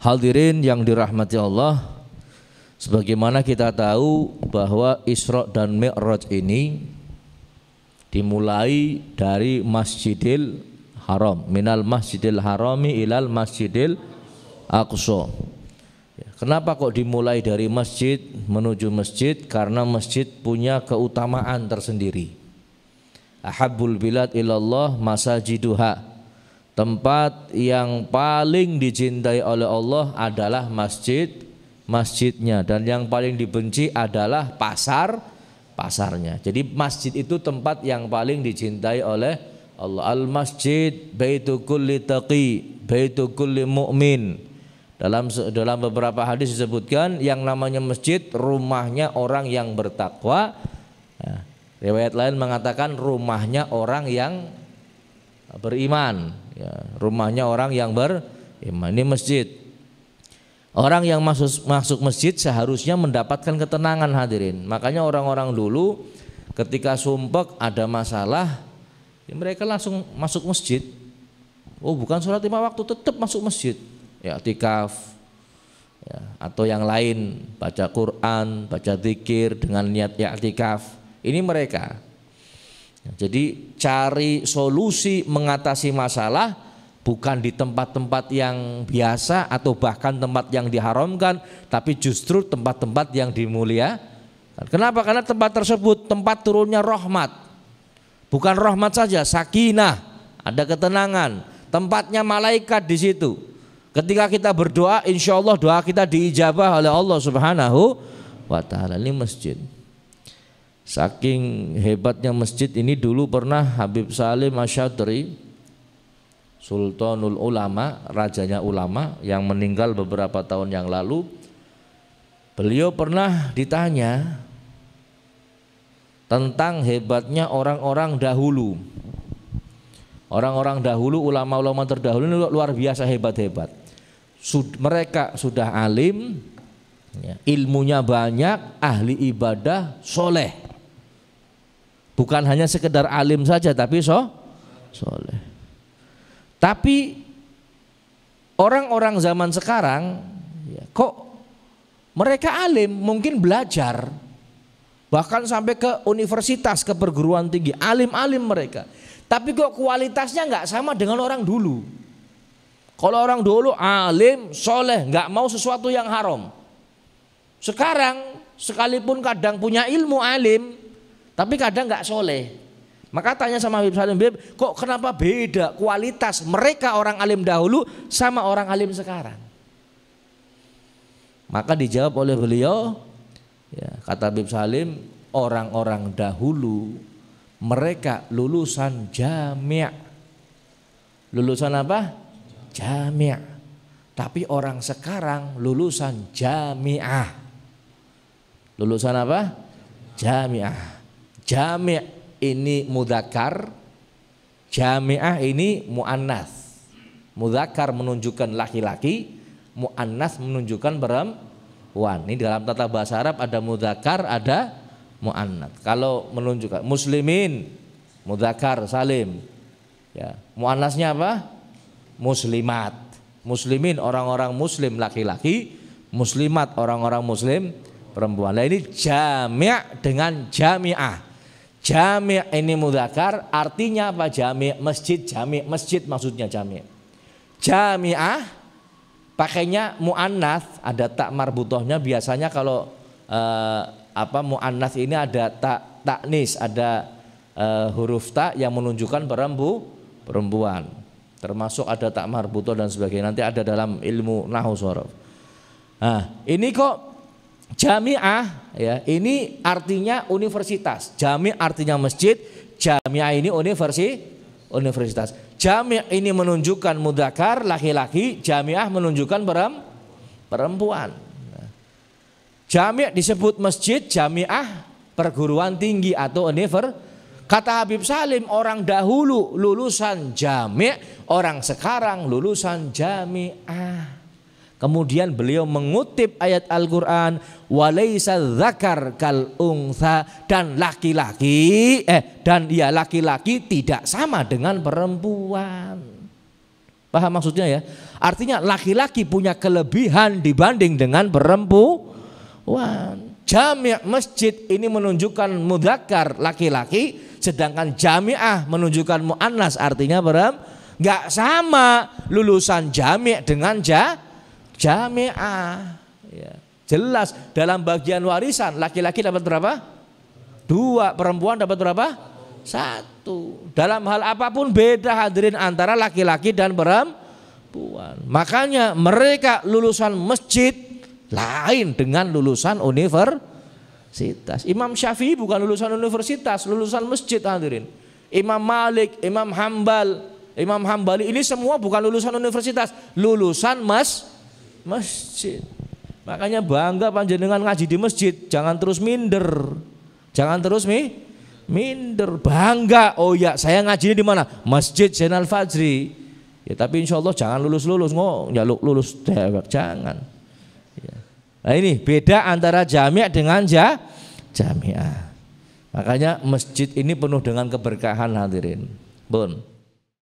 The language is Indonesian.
Hadirin yang dirahmati Allah, sebagaimana kita tahu bahwa Isra dan Mi'raj ini dimulai dari Masjidil Haram, minal Masjidil Harami ilal Masjidil Aqsa. Kenapa kok dimulai dari masjid menuju masjid? Karena masjid punya keutamaan tersendiri. Ahabbul bilad ilallah masajiduha. Tempat yang paling dicintai oleh Allah adalah masjidnya, dan yang paling dibenci adalah pasarnya. Jadi masjid itu tempat yang paling dicintai oleh Allah. Al masjid baitu kulli taqi, baitu kulli mu'min. Dalam beberapa hadis disebutkan yang namanya masjid rumahnya orang yang bertakwa. Nah, riwayat lain mengatakan rumahnya orang yang beriman, ya, rumahnya orang yang beriman. Ini masjid. Orang yang masuk masjid seharusnya mendapatkan ketenangan, hadirin. Makanya orang-orang dulu ketika sumpek ada masalah, ya mereka langsung masuk masjid. Oh, bukan sholat 5 waktu, tetap masuk masjid. Ya, i'tikaf, ya, atau yang lain, baca Quran, baca zikir dengan niat i'tikaf. Ini mereka. Jadi cari solusi mengatasi masalah bukan di tempat-tempat yang biasa atau bahkan tempat yang diharamkan, tapi justru tempat-tempat yang dimuliakan. Kenapa? Karena tempat tersebut tempat turunnya rahmat. Bukan rahmat saja, sakinah, ada ketenangan. Tempatnya malaikat di situ. Ketika kita berdoa, insya Allah doa kita diijabah oleh Allah Subhanahu wa ta'ala. Ini masjid. Saking hebatnya masjid ini, dulu pernah Habib Salim Asyadri, Sultanul Ulama, rajanya ulama yang meninggal beberapa tahun yang lalu, beliau pernah ditanya tentang hebatnya orang-orang dahulu. Orang-orang dahulu, ulama-ulama terdahulu ini luar biasa hebat-hebat. Mereka sudah alim, ya, ilmunya banyak, ahli ibadah, soleh. Bukan hanya sekedar alim saja, tapi soleh. Tapi orang-orang zaman sekarang, ya, kok mereka alim, mungkin belajar, bahkan sampai ke universitas, ke perguruan tinggi, alim-alim mereka. Tapi kok kualitasnya nggak sama dengan orang dulu. Kalau orang dulu alim, soleh, nggak mau sesuatu yang haram. Sekarang sekalipun kadang punya ilmu alim, tapi kadang nggak soleh. Maka tanya sama Habib Salim, kok kenapa beda kualitas mereka orang alim dahulu sama orang alim sekarang? Maka dijawab oleh beliau, ya, kata Habib Salim, orang-orang dahulu mereka lulusan jami'. Lulusan apa? Jami'. Tapi orang sekarang lulusan jami'ah. Lulusan apa? Jami'ah. Jami' ini mudzakkar, jami'ah ini muannats. Mudzakkar menunjukkan laki-laki, muannats menunjukkan perempuan. Ini dalam tata bahasa Arab ada mudzakkar, ada muannats. Kalau menunjukkan muslimin, mudzakkar salim. Ya, muannatsnya apa? Muslimat. Muslimin orang-orang muslim laki-laki, muslimat orang-orang muslim perempuan. Nah, ini jami' dengan jami'ah. Jami' ini mudzakkar, artinya apa? Jami' masjid, jami' masjid maksudnya jami'. Jami'ah pakainya muannats, ada tak marbutohnya. Biasanya kalau muannats ini ada taknis, ada huruf ta yang menunjukkan perempuan. Termasuk ada tak marbutoh dan sebagainya. Nanti ada dalam ilmu nahwu shorof. Nah, ini kok jami'ah, ya, ini artinya universitas. Jami' artinya masjid, jami'ah ini universitas. Jami' ini menunjukkan mudzakkar laki-laki, jami'ah menunjukkan perempuan. Jami' disebut masjid, jami'ah perguruan tinggi atau universitas. Kata Habib Salim, orang dahulu lulusan jami', orang sekarang lulusan jami'ah. Kemudian beliau mengutip ayat Al-Quran, walaysa dzakar kal untha, dan laki-laki laki-laki tidak sama dengan perempuan. Paham maksudnya ya? Artinya laki-laki punya kelebihan dibanding dengan perempuan. Jami' masjid ini menunjukkan mudzakkar laki-laki, sedangkan jami'ah menunjukkan muannas artinya perempuan. Enggak sama lulusan jami' dengan jami'ah. Ya. Jelas dalam bagian warisan laki-laki dapat berapa? 2, perempuan dapat berapa? 1. Dalam hal apapun beda hadirin antara laki-laki dan perempuan. Makanya mereka lulusan masjid lain dengan lulusan universitas. Imam Syafi'i bukan lulusan universitas, lulusan masjid hadirin. Imam Malik, Imam Hambali ini semua bukan lulusan universitas, lulusan masjid. Makanya bangga panjenengan ngaji di masjid, jangan terus minder. Jangan terus minder, bangga. Oh ya, saya ngajinya di mana? Masjid Zainal Fajri. Ya, tapi insya Allah jangan lulus lulus dewek, jangan. Ya. Nah ini beda antara jami' dengan jami'ah. Makanya masjid ini penuh dengan keberkahan hadirin. Bun.